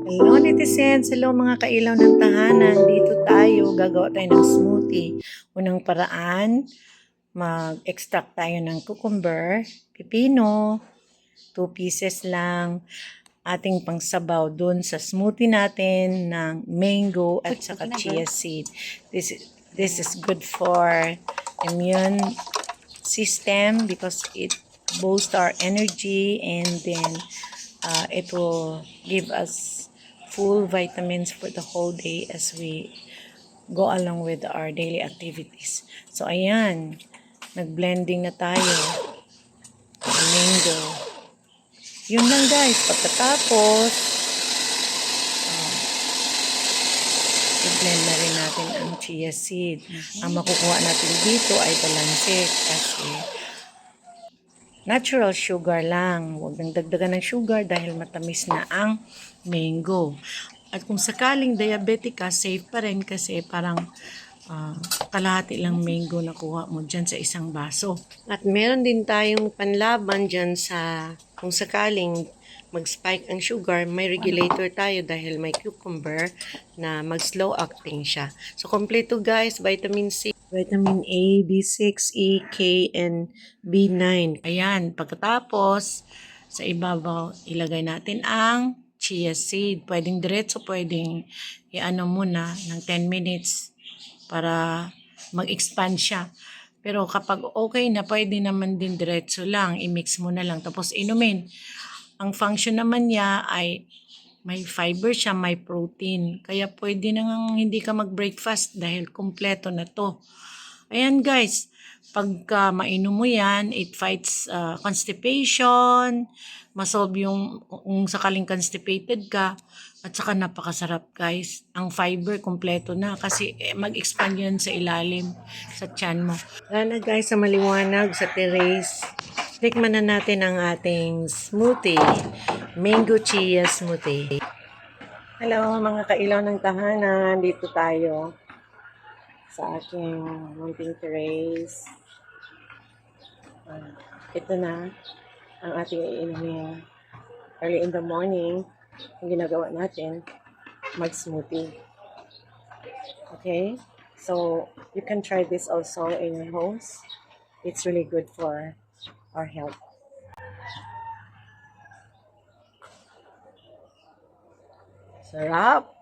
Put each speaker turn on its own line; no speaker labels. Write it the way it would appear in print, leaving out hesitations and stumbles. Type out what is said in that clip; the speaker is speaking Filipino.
Hello netizens! Hello mga kailaw ng tahanan. Dito tayo, gagawa tayo ng smoothie. Unang paraan, mag-extract tayo ng cucumber, pipino, 2 pieces lang, ating pangsabaw dun sa smoothie natin ng mango at saka chia seed. This is good for immune system because it boosts our energy, and then it will give us full vitamins for the whole day as we go along with our daily activities. So ayan, nag-blending na tayo ng mango. Yun lang guys. Pagkatapos i-blend na rin natin ang chia seed. Ang makukuha natin dito ay balanced kasi natural sugar lang. Huwag nang dagdagan ng sugar dahil matamis na ang mango. At kung sakaling diabetic ka, safe pa rin kasi parang kalahati lang mango na kuha mo dyan sa isang baso. At meron din tayong panlaban dyan sa kung sakaling mag-spike ang sugar, may regulator tayo dahil may cucumber na mag-slow acting siya. So, kompleto guys, vitamin C, vitamin A, B6, E, K, and B9. Ayan, pagkatapos, sa ibabaw, ilagay natin ang chia seed. Pwedeng diretso, pwedeng i-ano muna ng 10 minutes para mag-expand siya. Pero kapag okay na, pwede naman din diretso lang. I-mix mo na lang. Tapos inumin. Ang function naman niya ay may fiber siya, may protein. Kaya pwede nang hindi ka mag-breakfast dahil kumpleto na to. Ayan guys, pagka mainom mo yan, it fights constipation, masolve yung kung sakaling constipated ka, at saka napakasarap guys. Ang fiber kumpleto na kasi mag-expand yan sa ilalim sa tiyan mo. Lalo guys sa maliwanag sa terrace. Tikman na natin ang ating smoothie, mango chia smoothie. Hello mga kailaw ng tahanan, dito tayo sa aking munting terrace. Ito na ang ating iinumin early in the morning. Ang ginagawa natin, mag-smoothie. Okay? So, you can try this also in your homes. It's really good for our health. Sarap!